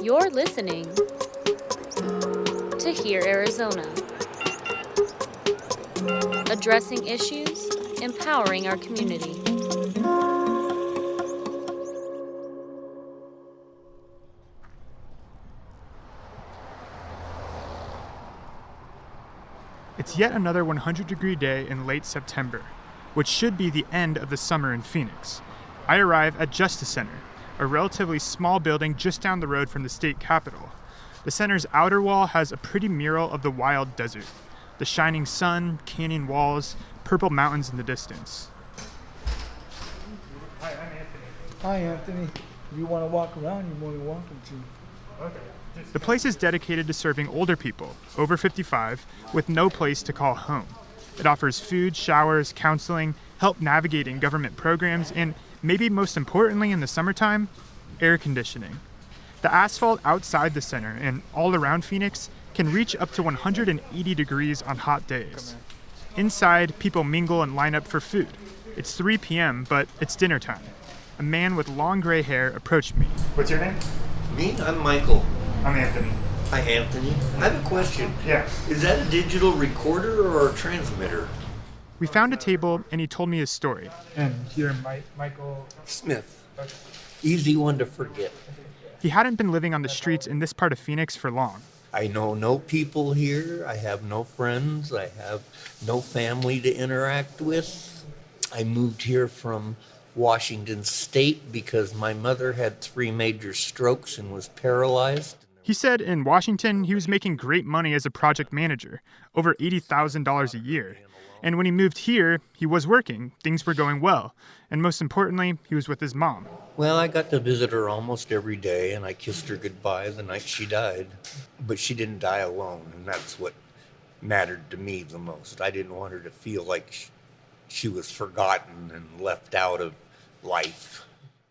You're listening to Hear Arizona, addressing issues, empowering our community. It's yet another 100-degree day in late September, which should be the end of the summer in Phoenix. I arrive at Justice Center, a relatively small building just down the road from the state capitol. The center's outer wall has a pretty mural of the wild desert, the shining sun, canyon walls, purple mountains in the distance. Hi, I'm Anthony. Hi, Anthony. If you want to walk around, you're more than welcome to. Okay. The place is dedicated to serving older people, over 55, with no place to call home. It offers food, showers, counseling, help navigating government programs, and maybe most importantly in the summertime, air conditioning. The asphalt outside the center and all around Phoenix can reach up to 180 degrees on hot days. Inside, people mingle and line up for food. It's 3 p.m., but it's dinner time. A man with long gray hair approached me. What's your name? Me? I'm Michael. I'm Anthony. Hi, Anthony. I have a question. Yeah. Is that a digital recorder or a transmitter? We found a table, and he told me his story. And you're Michael Smith. Okay. Easy one to forget. He hadn't been living on the streets in this part of Phoenix for long. I know no people here. I have no friends. I have no family to interact with. I moved here from Washington State because my mother had 3 major strokes and was paralyzed. He said in Washington he was making great money as a project manager, over $80,000 a year. And when he moved here, he was working, things were going well, and most importantly, he was with his mom. Well, I got to visit her almost every day, and I kissed her goodbye the night she died. But she didn't die alone, and that's what mattered to me the most. I didn't want her to feel like she was forgotten and left out of life.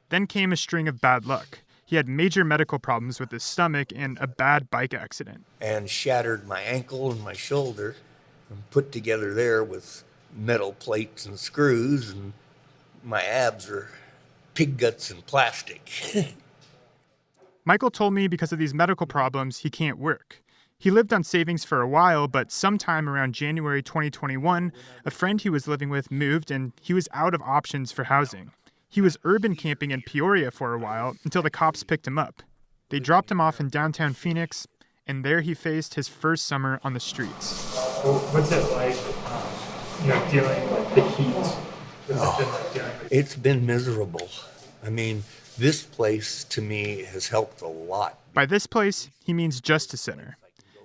Then came a string of bad luck. He had major medical problems with his stomach and a bad bike accident. And shattered my ankle and my shoulder, and put together there with metal plates and screws, and my abs are pig guts and plastic. Michael told me because of these medical problems, he can't work. He lived on savings for a while, but sometime around January 2021, a friend he was living with moved and he was out of options for housing. He was urban camping in Peoria for a while until the cops picked him up. They dropped him off in downtown Phoenix, and there he faced his first summer on the streets. Well, what's it like, dealing with the heat? What's it been like dealing with It's been miserable. I mean, this place to me has helped a lot. By this place, he means Justice Center.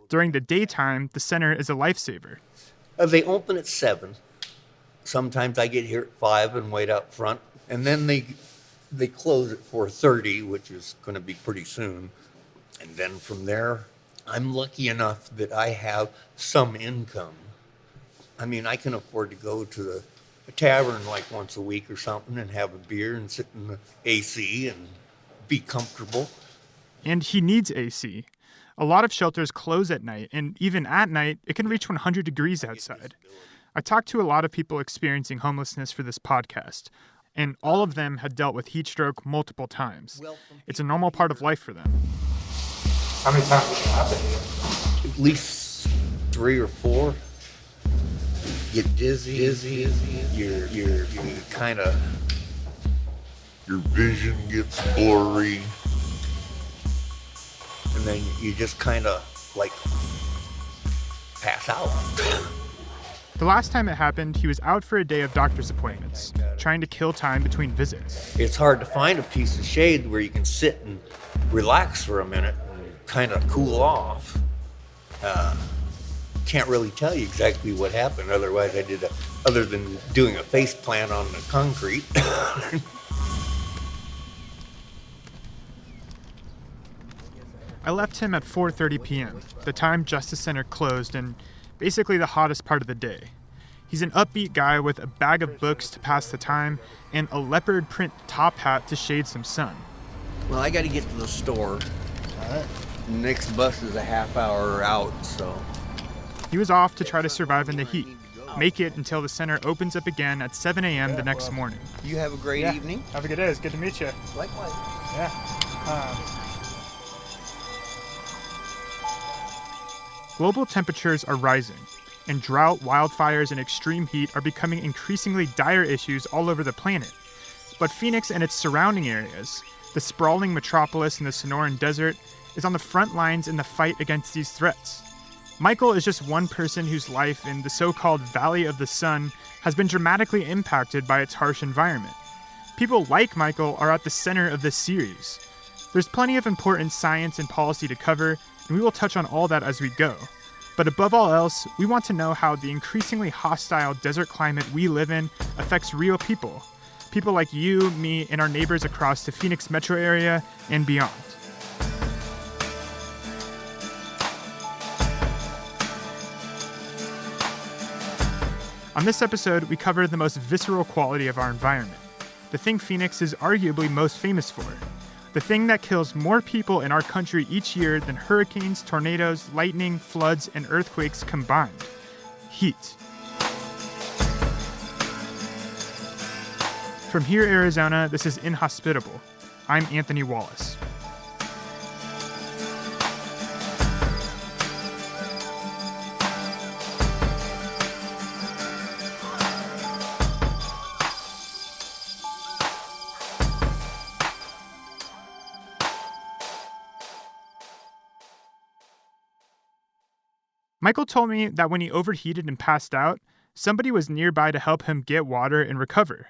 During the daytime, the center is a lifesaver. They open at 7. Sometimes I get here at 5 and wait out front. And then they close at 4:30, which is going to be pretty soon. And then from there, I'm lucky enough that I have some income. I mean, I can afford to go to a tavern like once a week or something and have a beer and sit in the AC and be comfortable. And he needs AC. A lot of shelters close at night, and even at night, it can reach 100 degrees outside. I talked to a lot of people experiencing homelessness for this podcast, and all of them had dealt with heat stroke multiple times. It's a normal part of life for them. How many times has it happened to you? At least 3 or 4. Get dizzy. You're kind of, your vision gets blurry. And then you just kind of like pass out. The last time it happened, he was out for a day of doctor's appointments, trying to kill time between visits. It's hard to find a piece of shade where you can sit and relax for a minute and kind of cool off. Can't really tell you exactly what happened. Otherwise, other than doing a face plant on the concrete. I left him at 4:30 p.m., the time Justice Center closed and basically the hottest part of the day. He's an upbeat guy with a bag of books to pass the time and a leopard print top hat to shade some sun. Well, I got to get to the store. The next bus is a half hour out, so. He was off to try to survive in the heat, make it until the center opens up again at 7 a.m. the next morning. You have a great evening. Have a good day. It's good to meet you. Likewise. Yeah. Global temperatures are rising, and drought, wildfires, and extreme heat are becoming increasingly dire issues all over the planet. But Phoenix and its surrounding areas, the sprawling metropolis in the Sonoran Desert, is on the front lines in the fight against these threats. Michael is just one person whose life in the so-called Valley of the Sun has been dramatically impacted by its harsh environment. People like Michael are at the center of this series. There's plenty of important science and policy to cover, and we will touch on all that as we go. But above all else, we want to know how the increasingly hostile desert climate we live in affects real people. People like you, me, and our neighbors across the Phoenix metro area and beyond. On this episode, we cover the most visceral quality of our environment, the thing Phoenix is arguably most famous for, the thing that kills more people in our country each year than hurricanes, tornadoes, lightning, floods, and earthquakes combined: heat. From here, Arizona, this is InHospitable. I'm Anthony Wallace. Michael told me that when he overheated and passed out, somebody was nearby to help him get water and recover.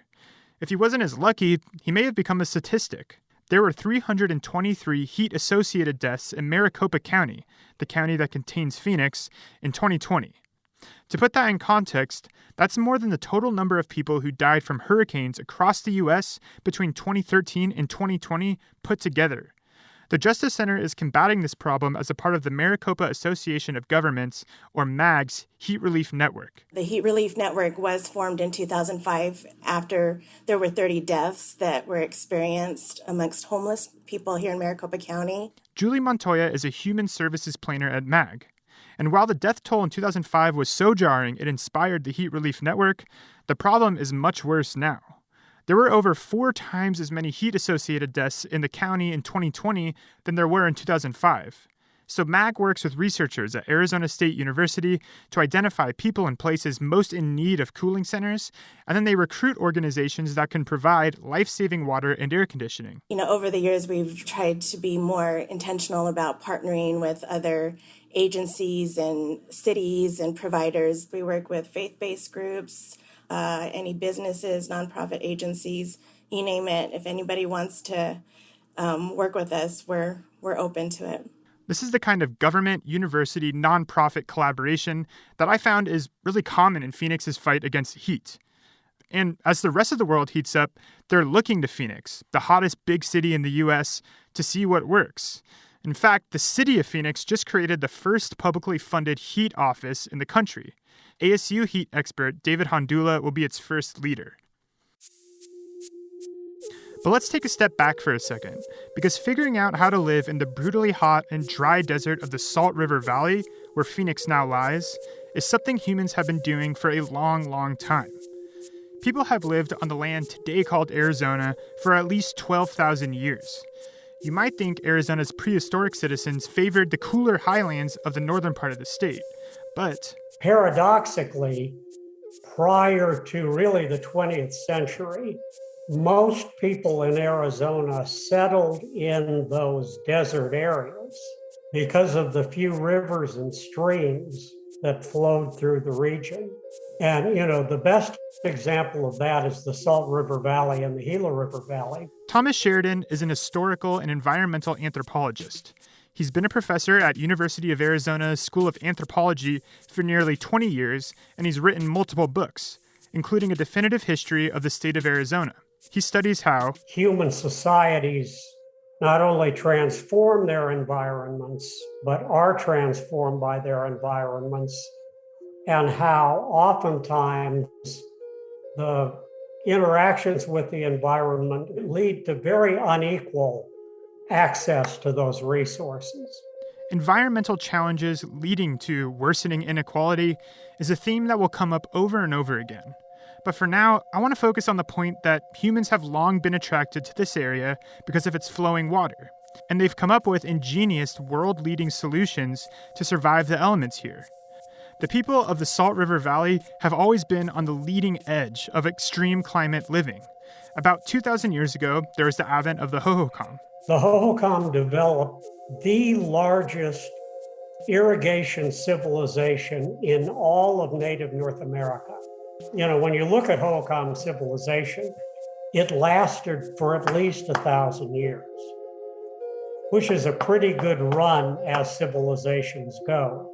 If he wasn't as lucky, he may have become a statistic. There were 323 heat-associated deaths in Maricopa County, the county that contains Phoenix, in 2020. To put that in context, that's more than the total number of people who died from hurricanes across the U.S. between 2013 and 2020 put together. The Justice Center is combating this problem as a part of the Maricopa Association of Governments, or MAG's, Heat Relief Network. The Heat Relief Network was formed in 2005 after there were 30 deaths that were experienced amongst homeless people here in Maricopa County. Julie Montoya is a human services planner at MAG. And while the death toll in 2005 was so jarring it inspired the Heat Relief Network, the problem is much worse now. There were over 4 times as many heat-associated deaths in the county in 2020 than there were in 2005. So MAG works with researchers at Arizona State University to identify people and places most in need of cooling centers, and then they recruit organizations that can provide life-saving water and air conditioning. Over the years, we've tried to be more intentional about partnering with other agencies and cities and providers. We work with faith-based groups, any businesses, nonprofit agencies, you name it. If anybody wants to work with us, we're open to it. This is the kind of government, university, nonprofit collaboration that I found is really common in Phoenix's fight against heat. And as the rest of the world heats up, they're looking to Phoenix, the hottest big city in the U.S., to see what works. In fact, the city of Phoenix just created the first publicly funded heat office in the country. ASU heat expert David Hondula will be its first leader. But let's take a step back for a second, because figuring out how to live in the brutally hot and dry desert of the Salt River Valley, where Phoenix now lies, is something humans have been doing for a long, long time. People have lived on the land today called Arizona for at least 12,000 years. You might think Arizona's prehistoric citizens favored the cooler highlands of the northern part of the state, but paradoxically, prior to really the 20th century, most people in Arizona settled in those desert areas because of the few rivers and streams that flowed through the region. And, the best example of that is the Salt River Valley and the Gila River Valley. Thomas Sheridan is an historical and environmental anthropologist. He's been a professor at University of Arizona's School of Anthropology for nearly 20 years, and he's written multiple books, including a definitive history of the state of Arizona. He studies how human societies not only transform their environments, but are transformed by their environments, and how oftentimes the interactions with the environment lead to very unequal access to those resources. environmental challenges leading to worsening inequality is a theme that will come up over and over again. But for now, I want to focus on the point that humans have long been attracted to this area because of its flowing water. and they've come up with ingenious, world-leading solutions to survive the elements here. The people of the Salt River Valley have always been on the leading edge of extreme climate living. About 2,000 years ago, there was the advent of the Hohokam. The Hohokam developed the largest irrigation civilization in all of native North America. When you look at Hohokam civilization, it lasted for at least 1,000 years, which is a pretty good run as civilizations go.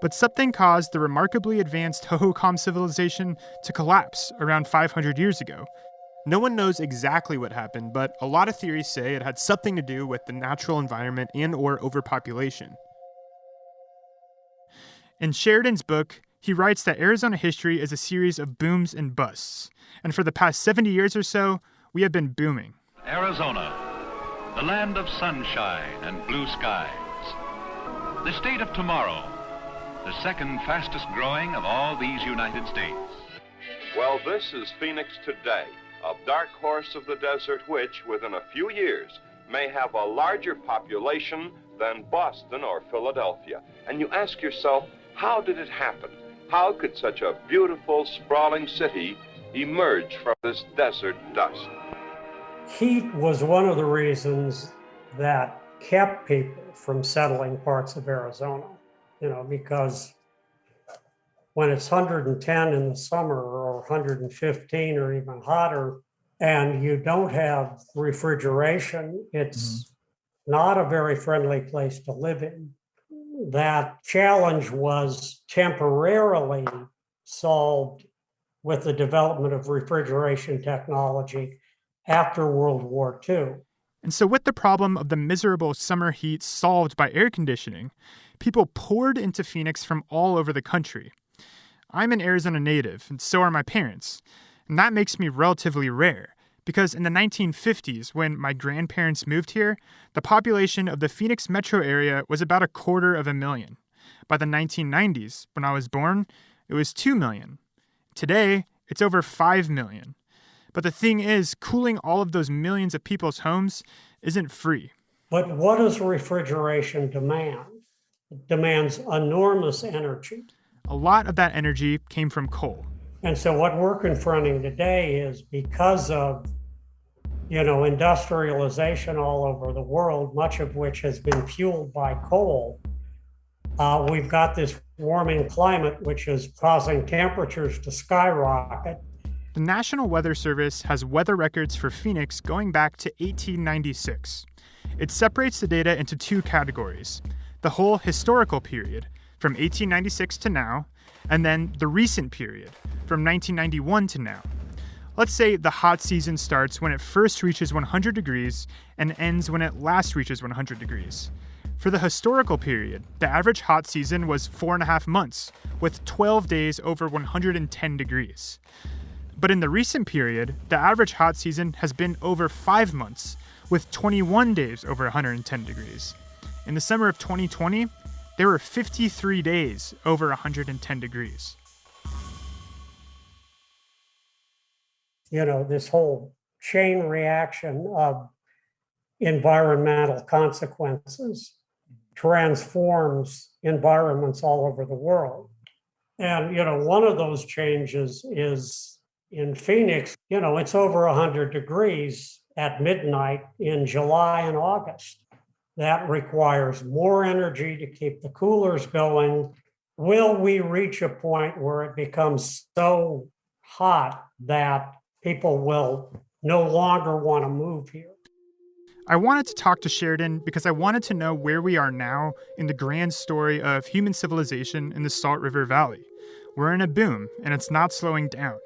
But something caused the remarkably advanced Hohokam civilization to collapse around 500 years ago. No one knows exactly what happened, but a lot of theories say it had something to do with the natural environment and/or overpopulation. In Sheridan's book, he writes that Arizona history is a series of booms and busts, and for the past 70 years or so, we have been booming. Arizona, the land of sunshine and blue skies. The state of tomorrow, the second fastest growing of all these United States. Well, this is Phoenix today, a dark horse of the desert which, within a few years, may have a larger population than Boston or Philadelphia. And you ask yourself, how did it happen? How could such a beautiful, sprawling city emerge from this desert dust? Heat was one of the reasons that kept people from settling parts of Arizona, because when it's 110 in the summer or 115 or even hotter, and you don't have refrigeration, it's not a very friendly place to live in. That challenge was temporarily solved with the development of refrigeration technology after World War II. And so with the problem of the miserable summer heat solved by air conditioning, people poured into Phoenix from all over the country. I'm an Arizona native, and so are my parents. And that makes me relatively rare, because in the 1950s, when my grandparents moved here, the population of the Phoenix metro area was about 250,000. By the 1990s, when I was born, it was 2 million. Today, it's over 5 million. But the thing is, cooling all of those millions of people's homes isn't free. But what does refrigeration demand? It demands enormous energy. A lot of that energy came from coal. And so what we're confronting today is because of, industrialization all over the world, much of which has been fueled by coal, we've got this warming climate, which is causing temperatures to skyrocket. The National Weather Service has weather records for Phoenix going back to 1896. It separates the data into two categories: the whole historical period, from 1896 to now, and then the recent period, from 1991 to now. Let's say the hot season starts when it first reaches 100 degrees and ends when it last reaches 100 degrees. For the historical period, the average hot season was 4.5 months, with 12 days over 110 degrees. But in the recent period, the average hot season has been over 5 months, with 21 days over 110 degrees. In the summer of 2020, there were 53 days over 110 degrees. This whole chain reaction of environmental consequences transforms environments all over the world. And, one of those changes is in Phoenix, it's over 100 degrees at midnight in July and August. That requires more energy to keep the coolers going. Will we reach a point where it becomes so hot that people will no longer want to move here? I wanted to talk to Sheridan because I wanted to know where we are now in the grand story of human civilization in the Salt River Valley. We're in a boom, and it's not slowing down.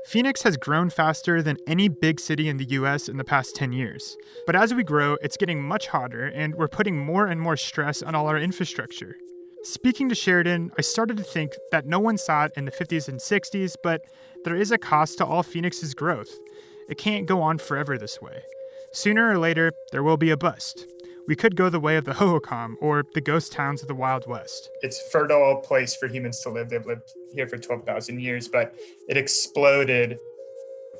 Phoenix has grown faster than any big city in the US in the past 10 years. But as we grow, it's getting much hotter, and we're putting more and more stress on all our infrastructure. Speaking to Sheridan, I started to think that no one saw it in the 50s and 60s, but there is a cost to all Phoenix's growth. It can't go on forever this way. Sooner or later, there will be a bust. We could go the way of the Hohokam or the ghost towns of the Wild West. It's a fertile place for humans to live. They've lived here for 12,000 years, but it exploded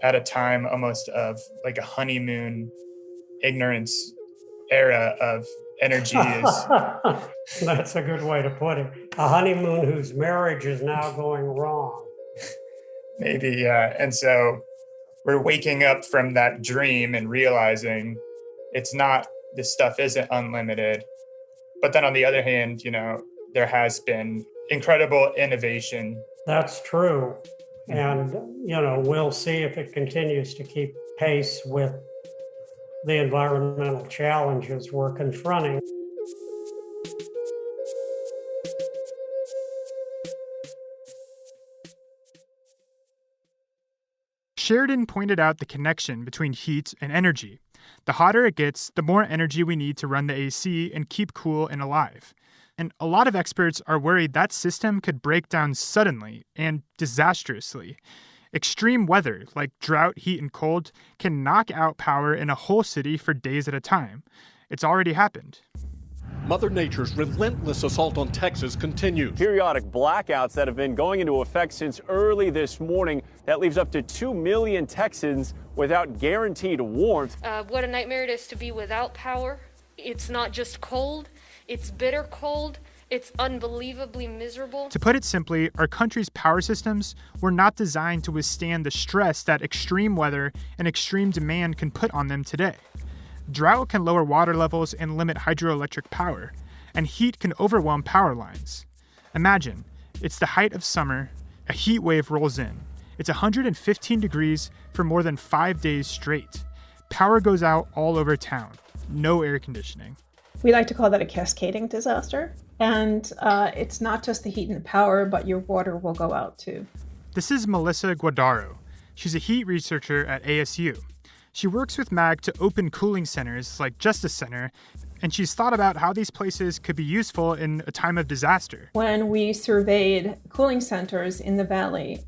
at a time almost of like a honeymoon ignorance era of energy is. That's a good way to put it. A honeymoon whose marriage is now going wrong. Maybe, yeah. And so we're waking up from that dream and realizing this stuff isn't unlimited. But then on the other hand, there has been incredible innovation. That's true. And, we'll see if it continues to keep pace with the environmental challenges we're confronting. Sheridan pointed out the connection between heat and energy. The hotter it gets, the more energy we need to run the AC and keep cool and alive. And a lot of experts are worried that system could break down suddenly and disastrously. Extreme weather, like drought, heat, and cold, can knock out power in a whole city for days at a time. It's already happened. Mother Nature's relentless assault on Texas continues. Periodic blackouts that have been going into effect since early this morning. That leaves up to 2 million Texans without guaranteed warmth. What a nightmare it is to be without power. It's not just cold, it's bitter cold. It's unbelievably miserable. To put it simply, our country's power systems were not designed to withstand the stress that extreme weather and extreme demand can put on them today. Drought can lower water levels and limit hydroelectric power, and heat can overwhelm power lines. Imagine, it's the height of summer, a heat wave rolls in. It's 115 degrees for more than 5 days straight. Power goes out all over town. No air conditioning. We like to call that a cascading disaster. And it's not just the heat and the power, but your water will go out too. This is Melissa Guadaro. She's a heat researcher at ASU. She works with MAG to open cooling centers like Justice Center, and she's thought about how these places could be useful in a time of disaster. When we surveyed cooling centers in the valley,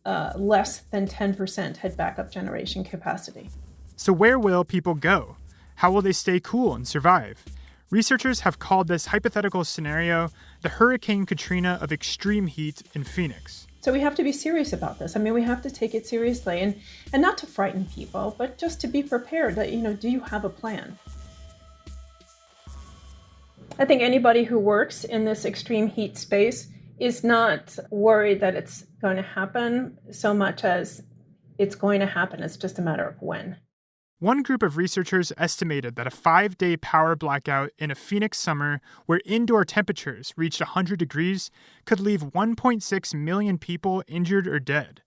less than 10% had backup generation capacity. So where will people go? How will they stay cool and survive? Researchers have called this hypothetical scenario the Hurricane Katrina of extreme heat in Phoenix. So we have to be serious about this. I mean, we have to take it seriously and not to frighten people, but just to be prepared that, do you have a plan? I think anybody who works in this extreme heat space is not worried that it's going to happen so much as it's going to happen. It's just a matter of when. One group of researchers estimated that a 5-day power blackout in a Phoenix summer where indoor temperatures reached 100 degrees could leave 1.6 million people injured or dead.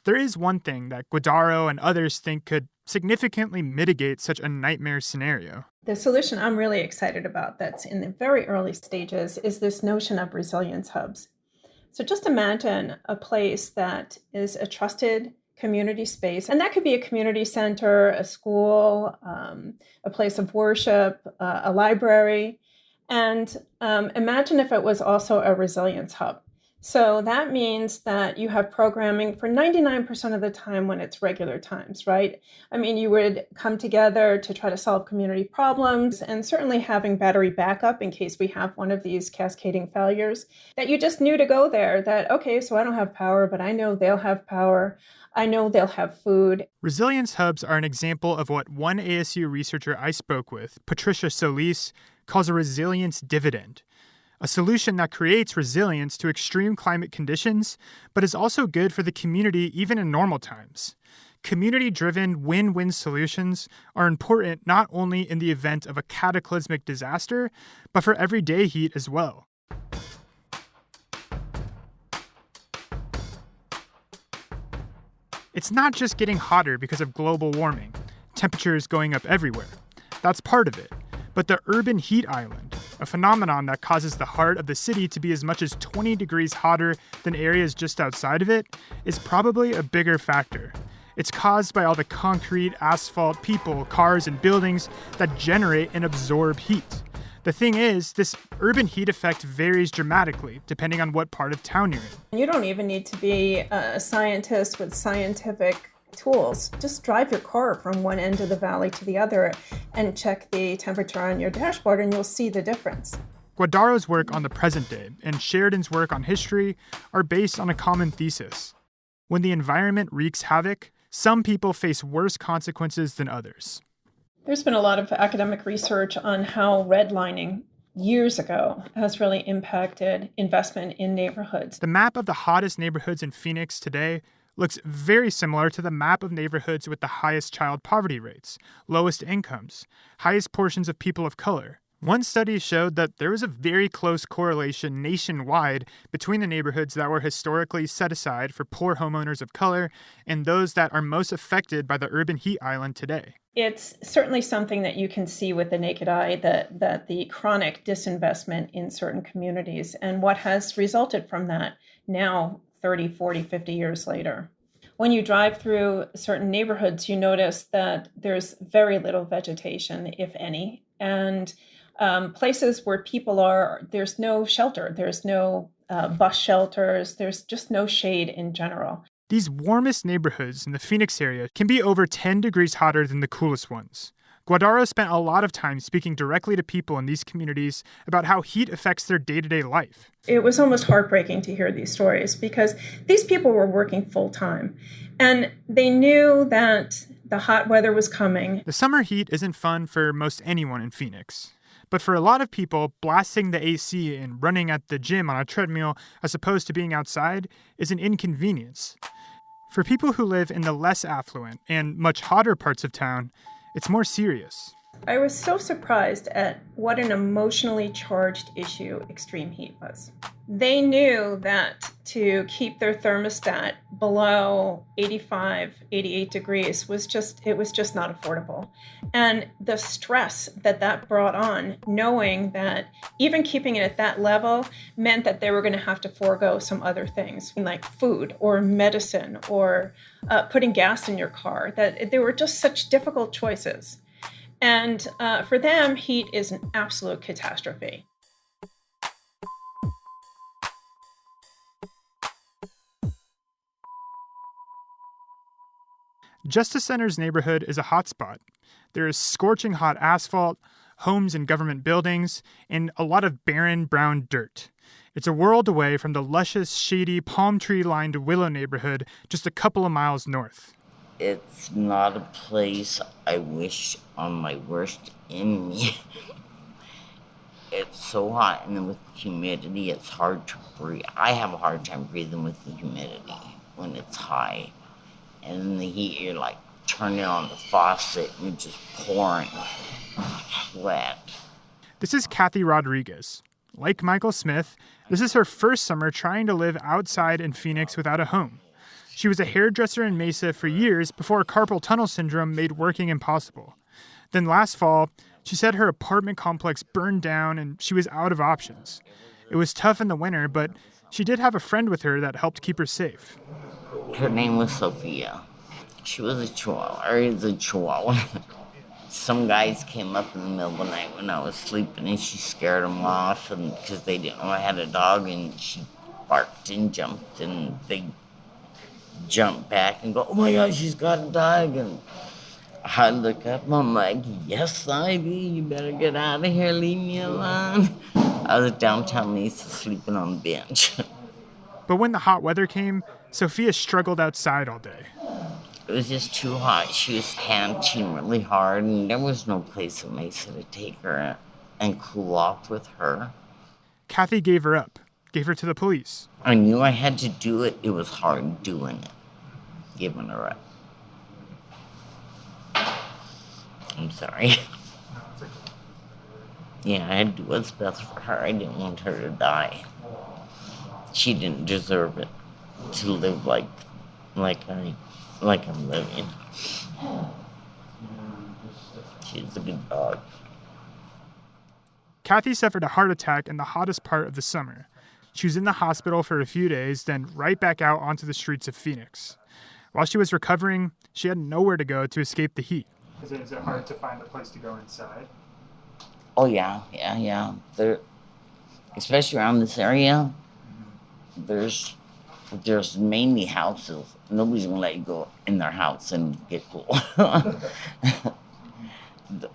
There is one thing that Guadaro and others think could significantly mitigate such a nightmare scenario. The solution I'm really excited about that's in the very early stages is this notion of resilience hubs. So just imagine a place that is a trusted community space. And that could be a community center, a school, a place of worship, a library. And imagine if it was also a resilience hub. So that means that you have programming for 99% of the time when it's regular times, right? I mean, you would come together to try to solve community problems, and certainly having battery backup in case we have one of these cascading failures, that you just knew to go there, that, okay, so I don't have power, but I know they'll have power. I know they'll have food. Resilience hubs are an example of what one ASU researcher I spoke with, Patricia Solis, calls a resilience dividend. A solution that creates resilience to extreme climate conditions, but is also good for the community even in normal times. Community-driven win-win solutions are important not only in the event of a cataclysmic disaster, but for everyday heat as well. It's not just getting hotter because of global warming, temperatures going up everywhere. That's part of it. But the urban heat island, a phenomenon that causes the heart of the city to be as much as 20 degrees hotter than areas just outside of it, is probably a bigger factor. It's caused by all the concrete, asphalt, people, cars, and buildings that generate and absorb heat. The thing is, this urban heat effect varies dramatically depending on what part of town you're in. You don't even need to be a scientist with scientific tools. Just drive your car from one end of the valley to the other and check the temperature on your dashboard and you'll see the difference. Guadaro's work on the present day and Sheridan's work on history are based on a common thesis. When the environment wreaks havoc, some people face worse consequences than others. There's been a lot of academic research on how redlining years ago has really impacted investment in neighborhoods. The map of the hottest neighborhoods in Phoenix today looks very similar to the map of neighborhoods with the highest child poverty rates, lowest incomes, highest portions of people of color. One study showed that there was a very close correlation nationwide between the neighborhoods that were historically set aside for poor homeowners of color and those that are most affected by the urban heat island today. It's certainly something that you can see with the naked eye, that the chronic disinvestment in certain communities and what has resulted from that now 30, 40, 50 years later. When you drive through certain neighborhoods, you notice that there's very little vegetation, if any, and places where people are, there's no shelter, there's no bus shelters, there's just no shade in general. These warmest neighborhoods in the Phoenix area can be over 10 degrees hotter than the coolest ones. Guadaro spent a lot of time speaking directly to people in these communities about how heat affects their day-to-day life. It was almost heartbreaking to hear these stories because these people were working full-time and they knew that the hot weather was coming. The summer heat isn't fun for most anyone in Phoenix. But for a lot of people, blasting the AC and running at the gym on a treadmill as opposed to being outside is an inconvenience. For people who live in the less affluent and much hotter parts of town, it's more serious. I was so surprised at what an emotionally charged issue extreme heat was. They knew that to keep their thermostat below 85, 88 degrees was just not affordable. And the stress that brought on, knowing that even keeping it at that level meant that they were going to have to forego some other things, like food or medicine or putting gas in your car, that they were just such difficult choices. And for them, heat is an absolute catastrophe. Justice Center's neighborhood is a hotspot. There is scorching hot asphalt, homes and government buildings, and a lot of barren brown dirt. It's a world away from the luscious, shady, palm tree-lined Willow neighborhood just a couple of miles north. It's not a place I wish on my worst enemy. It's so hot, and then with the humidity, it's hard to breathe. I have a hard time breathing with the humidity when it's high. And in the heat, you're like turning on the faucet and you're just pouring sweat. This is Kathy Rodriguez. Like Michael Smith, this is her first summer trying to live outside in Phoenix without a home. She was a hairdresser in Mesa for years before carpal tunnel syndrome made working impossible. Then last fall, she said her apartment complex burned down and she was out of options. It was tough in the winter, but she did have a friend with her that helped keep her safe. Her name was Sophia. She was a chihuahua, or is a chihuahua. Some guys came up in the middle of the night when I was sleeping and she scared them off and because they didn't know I had a dog, and she barked and jumped and they jumped back and go, "Oh my gosh, she's got a dog." And I look up and I'm like, "Yes, Ivy, you better get out of here, leave me alone." I was downtown Mesa sleeping on the bench. But when the hot weather came, Sophia struggled outside all day. It was just too hot. She was panting really hard, and there was no place in Mesa to take her and cool off with her. Kathy gave her up, gave her to the police. I knew I had to do it. It was hard doing it, giving her up. I'm sorry. Yeah, I had to do what's best for her. I didn't want her to die. She didn't deserve it to live like I'm living. She's a good dog. Kathy suffered a heart attack in the hottest part of the summer. She was in the hospital for a few days, then right back out onto the streets of Phoenix. While she was recovering, she had nowhere to go to escape the heat. Is it hard to find a place to go inside? Oh, yeah. There, especially around this area, there's mainly houses. Nobody's gonna let you go in their house and get cool.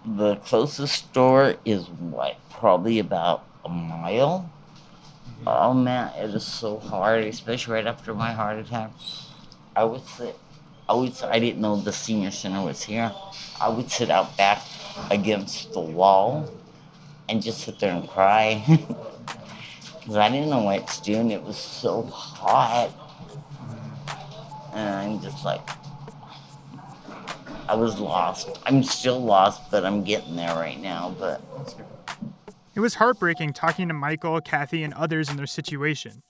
The closest store is probably about a mile. Oh man, it is so hard, especially right after my heart attack. I would sit I didn't know the senior center was here. I would sit out back against the wall and just sit there and cry. Because I didn't know what to do, and it was so hot. And I'm just like, I was lost. I'm still lost, but I'm getting there right now. But it was heartbreaking talking to Michael, Kathy, and others in their situation.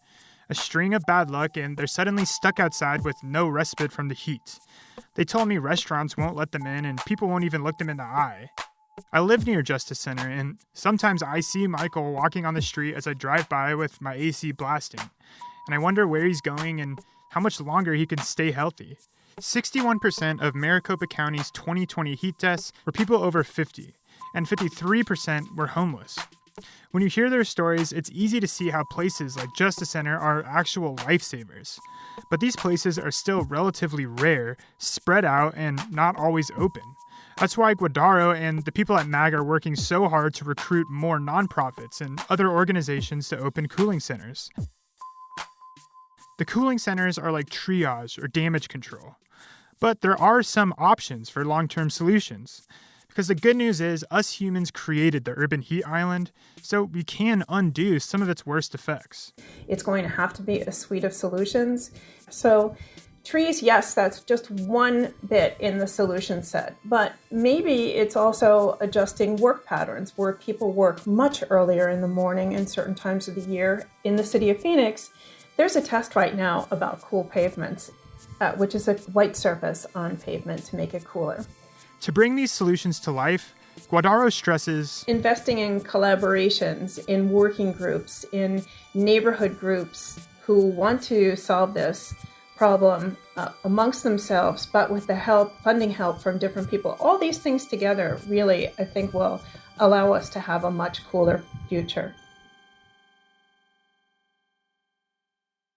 A string of bad luck, and they're suddenly stuck outside with no respite from the heat. They told me restaurants won't let them in, and people won't even look them in the eye. I live near Justice Center, and sometimes I see Michael walking on the street as I drive by with my AC blasting. And I wonder where he's going and how much longer he can stay healthy. 61% of Maricopa County's 2020 heat deaths were people over 50, and 53% were homeless. When you hear their stories, it's easy to see how places like Justice Center are actual lifesavers. But these places are still relatively rare, spread out, and not always open. That's why Guadaro and the people at MAG are working so hard to recruit more nonprofits and other organizations to open cooling centers. The cooling centers are like triage or damage control. But there are some options for long-term solutions. Because the good news is us humans created the urban heat island, so we can undo some of its worst effects. It's going to have to be a suite of solutions. So trees, yes, that's just one bit in the solution set. But maybe it's also adjusting work patterns where people work much earlier in the morning and certain times of the year. In the city of Phoenix, there's a test right now about cool pavements, which is a white surface on pavement to make it cooler. To bring these solutions to life, Guadaro stresses investing in collaborations, in working groups, in neighborhood groups who want to solve this problem amongst themselves, but with the funding help from different people. All these things together really, I think, will allow us to have a much cooler future.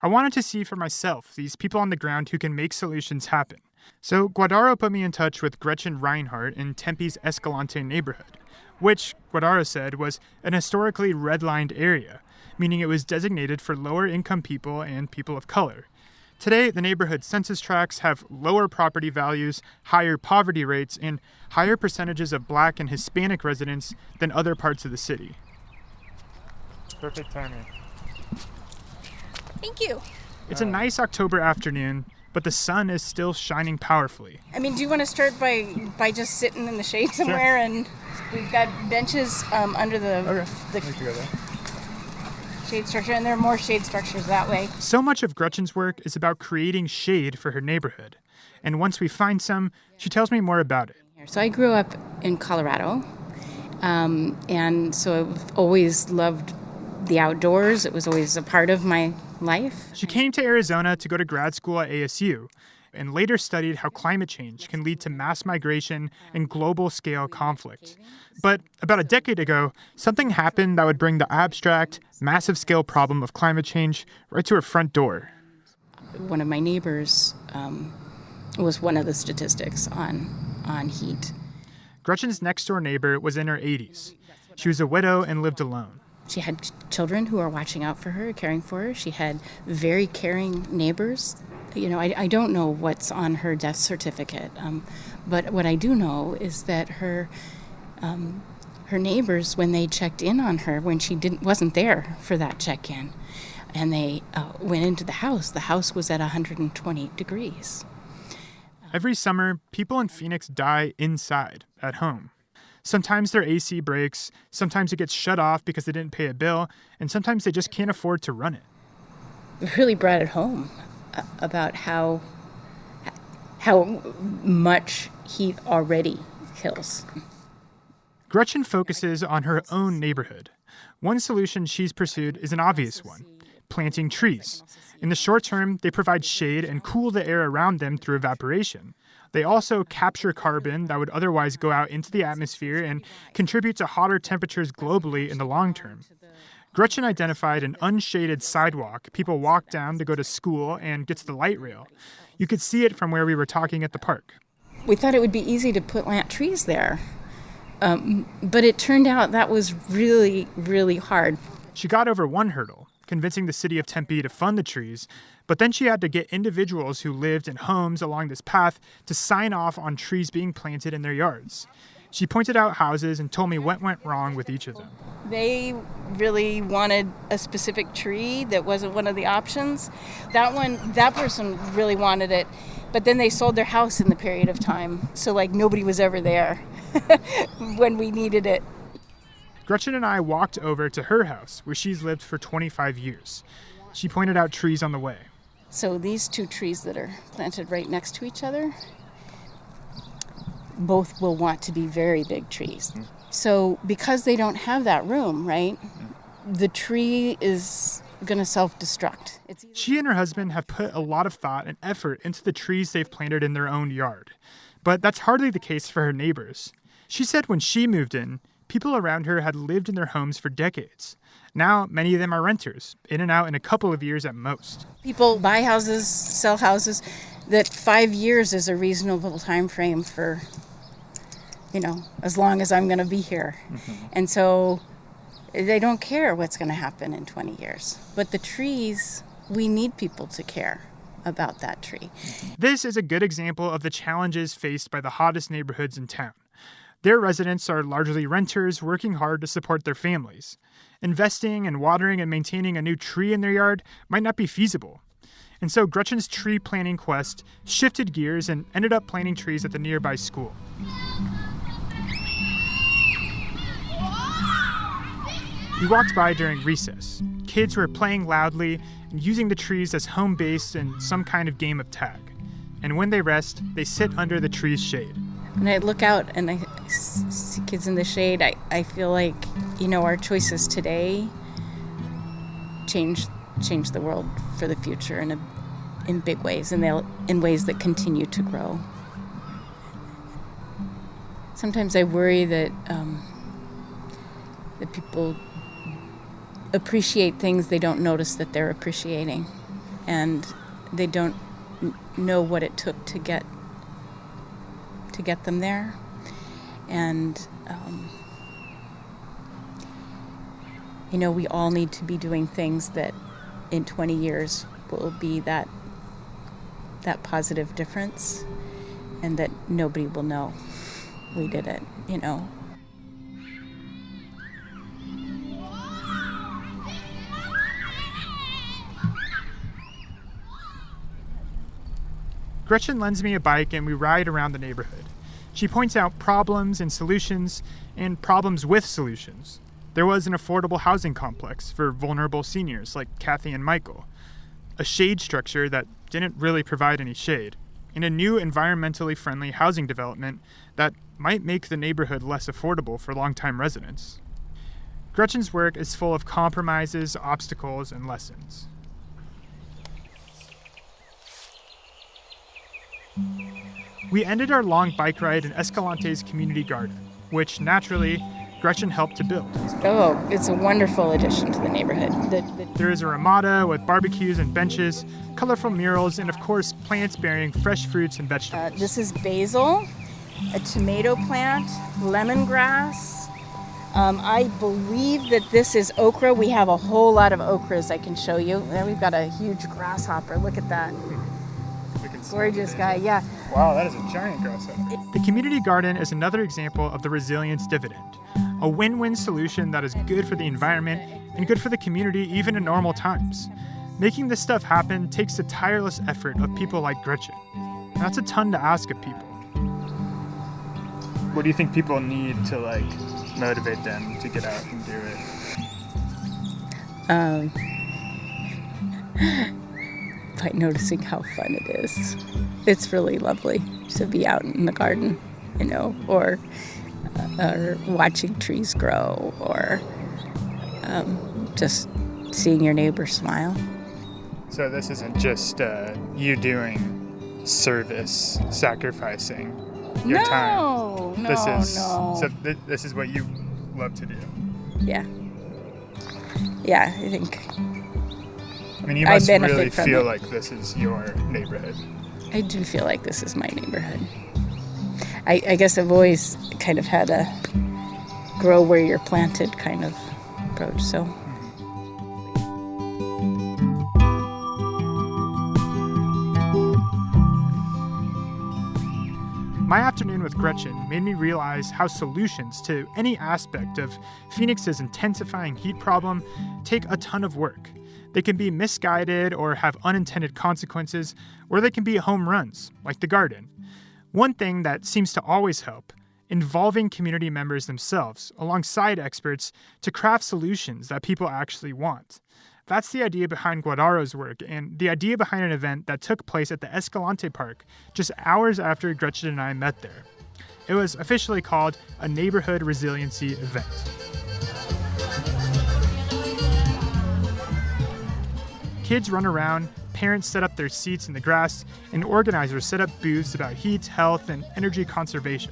I wanted to see for myself these people on the ground who can make solutions happen. So Guadaro put me in touch with Gretchen Reinhardt in Tempe's Escalante neighborhood, which, Guadaro said, was an historically redlined area, meaning it was designated for lower-income people and people of color. Today, the neighborhood census tracts have lower property values, higher poverty rates, and higher percentages of Black and Hispanic residents than other parts of the city. Perfect timing. Thank you. It's a nice October afternoon, but the sun is still shining powerfully. I mean, do you want to start by just sitting in the shade somewhere? Sure. And we've got benches under the shade structure, and there are more shade structures that way. So much of Gretchen's work is about creating shade for her neighborhood. And once we find some, she tells me more about it. So I grew up in Colorado, and so I've always loved the outdoors. It was always a part of my life. She came to Arizona to go to grad school at ASU and later studied how climate change can lead to mass migration and global-scale conflict. But about a decade ago, something happened that would bring the abstract, massive-scale problem of climate change right to her front door. One of my neighbors was one of the statistics on heat. Gretchen's next-door neighbor was in her 80s. She was a widow and lived alone. She had children who were watching out for her, caring for her. She had very caring neighbors. You know, I don't know what's on her death certificate, but what I do know is that her neighbors, when they checked in on her, when she wasn't there for that check-in, and they went into the house was at 120 degrees. Every summer, people in Phoenix die inside, at home. Sometimes their AC breaks, sometimes it gets shut off because they didn't pay a bill, and sometimes they just can't afford to run it. It really brought it home about how much heat already kills. Gretchen focuses on her own neighborhood. One solution she's pursued is an obvious one: planting trees. In the short term, they provide shade and cool the air around them through evaporation. They also capture carbon that would otherwise go out into the atmosphere and contribute to hotter temperatures globally in the long term. Gretchen identified an unshaded sidewalk people walk down to go to school and get to the light rail. You could see it from where we were talking at the park. We thought it would be easy to plant trees there, but it turned out that was really, really hard. She got over one hurdle: convincing the city of Tempe to fund the trees, but then she had to get individuals who lived in homes along this path to sign off on trees being planted in their yards. She pointed out houses and told me what went wrong with each of them. They really wanted a specific tree that wasn't one of the options. That person really wanted it, but then they sold their house in the period of time. So nobody was ever there when we needed it. Gretchen and I walked over to her house where she's lived for 25 years. She pointed out trees on the way. So these two trees that are planted right next to each other, both will want to be very big trees. So because they don't have that room, right, the tree is going to self-destruct. She and her husband have put a lot of thought and effort into the trees they've planted in their own yard. But that's hardly the case for her neighbors. She said when she moved in, people around her had lived in their homes for decades. Now, many of them are renters, in and out in a couple of years at most. People buy houses, sell houses, that 5 years is a reasonable time frame for, as long as I'm going to be here. Mm-hmm. And so they don't care what's going to happen in 20 years. But the trees, we need people to care about that tree. This is a good example of the challenges faced by the hottest neighborhoods in town. Their residents are largely renters working hard to support their families. Investing and watering and maintaining a new tree in their yard might not be feasible. And so Gretchen's tree planting quest shifted gears and ended up planting trees at the nearby school. We walked by during recess. Kids were playing loudly and using the trees as home base in some kind of game of tag. And when they rest, they sit under the tree's shade. When I look out and I see kids in the shade, I feel like, our choices today change the world for the future in big ways, and in ways that continue to grow. Sometimes I worry that people appreciate things they don't notice that they're appreciating, and they don't know what it took to get them there. And we all need to be doing things that in 20 years will be that positive difference, and that nobody will know we did it. Gretchen lends me a bike and we ride around the neighborhood. She points out problems and solutions, and problems with solutions. There was an affordable housing complex for vulnerable seniors like Kathy and Michael, a shade structure that didn't really provide any shade, and a new environmentally friendly housing development that might make the neighborhood less affordable for longtime residents. Gretchen's work is full of compromises, obstacles, and lessons. We ended our long bike ride in Escalante's community garden, which naturally Gretchen helped to build. Oh, it's a wonderful addition to the neighborhood. There is a ramada with barbecues and benches, colorful murals, and of course, plants bearing fresh fruits and vegetables. This is basil, a tomato plant, lemongrass. I believe that this is okra. We have a whole lot of okras I can show you. There we've got a huge grasshopper. Look at that. Gorgeous guy, yeah. Wow, that is a giant grasshopper. The community garden is another example of the resilience dividend, a win-win solution that is good for the environment and good for the community even in normal times. Making this stuff happen takes the tireless effort of people like Gretchen. And that's a ton to ask of people. What do you think people need to motivate them to get out and do it? By noticing how fun it is. It's really lovely to be out in the garden, or watching trees grow, or just seeing your neighbor smile. So this isn't just you doing service, sacrificing your time. No. So this is what you love to do. Yeah, I think. I mean, you must really feel like this is your neighborhood. I do feel like this is my neighborhood. I guess I've always kind of had a grow where you're planted kind of approach, so. My afternoon with Gretchen made me realize how solutions to any aspect of Phoenix's intensifying heat problem take a ton of work. They can be misguided or have unintended consequences, or they can be home runs, like the garden. One thing that seems to always help: involving community members themselves alongside experts to craft solutions that people actually want. That's the idea behind Guadaro's work and the idea behind an event that took place at the Escalante Park just hours after Gretchen and I met there. It was officially called a Neighborhood Resiliency event. Kids run around, parents set up their seats in the grass, and organizers set up booths about heat, health, and energy conservation.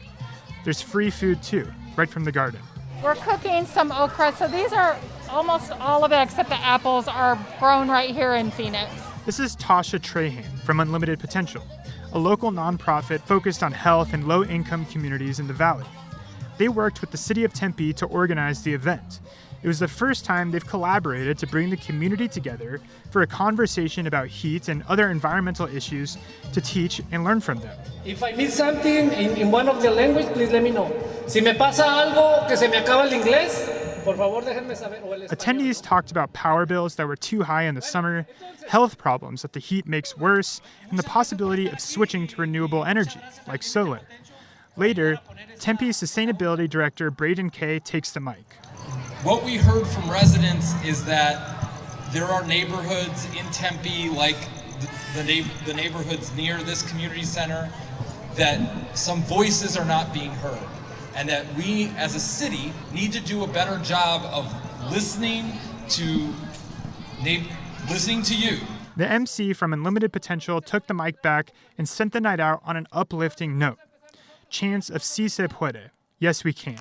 There's free food too, right from the garden. We're cooking some okra, so these are almost all of it except the apples are grown right here in Phoenix. This is Tasha Trahan from Unlimited Potential, a local nonprofit focused on health and low-income communities in the valley. They worked with the city of Tempe to organize the event. It was the first time they've collaborated to bring the community together for a conversation about heat and other environmental issues to teach and learn from them. If I miss something in one of the language, please let me know. Si me pasa algo que se me acaba el inglés, por favor déjenme saber. Attendees talked about power bills that were too high in the summer, health problems that the heat makes worse, and the possibility of switching to renewable energy, like solar. Later, Tempe's Sustainability Director Braden Kay takes the mic. What we heard from residents is that there are neighborhoods in Tempe, like the neighborhoods near this community center, that some voices are not being heard, and that we as a city need to do a better job of listening to you. The MC from Unlimited Potential took the mic back and sent the night out on an uplifting note. Chants of Si se puede, yes we can.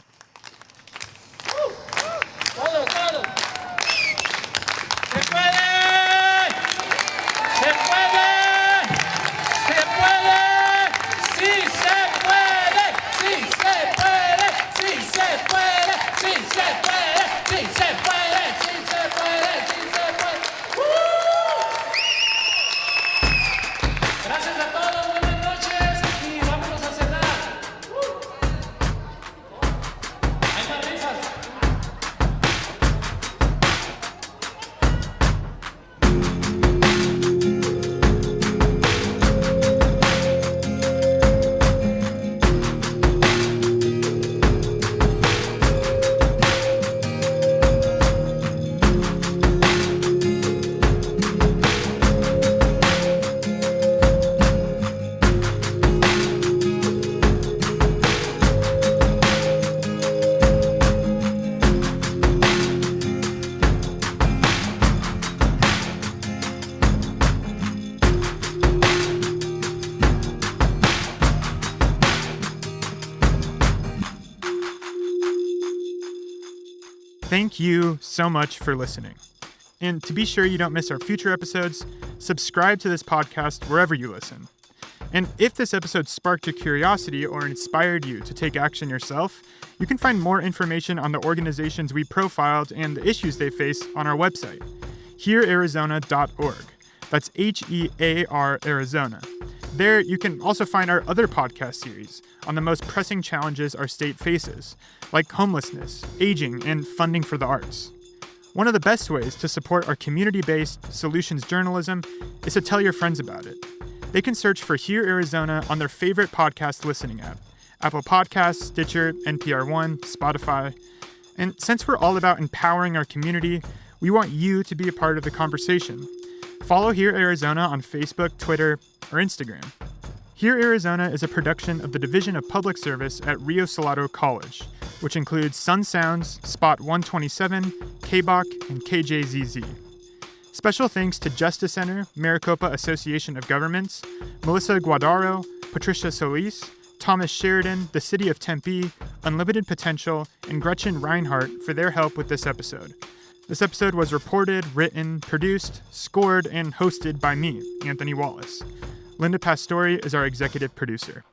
Thank you so much for listening. And to be sure you don't miss our future episodes, subscribe to this podcast wherever you listen. And if this episode sparked your curiosity or inspired you to take action yourself, you can find more information on the organizations we profiled and the issues they face on our website, heararizona.org. That's HEAR Arizona. There, you can also find our other podcast series on the most pressing challenges our state faces, like homelessness, aging, and funding for the arts. One of the best ways to support our community-based solutions journalism is to tell your friends about it. They can search for Hear Arizona on their favorite podcast listening app, Apple Podcasts, Stitcher, NPR One, Spotify. And since we're all about empowering our community, we want you to be a part of the conversation. Follow Hear Arizona on Facebook, Twitter, or Instagram. Hear Arizona is a production of the Division of Public Service at Rio Salado College, which includes Sun Sounds, Spot 127, KBOC, and KJZZ. Special thanks to Justice Center, Maricopa Association of Governments, Melissa Guadaro, Patricia Solis, Thomas Sheridan, the City of Tempe, Unlimited Potential, and Gretchen Reinhardt for their help with this episode. This episode was reported, written, produced, scored, and hosted by me, Anthony Wallace. Linda Pastore is our executive producer.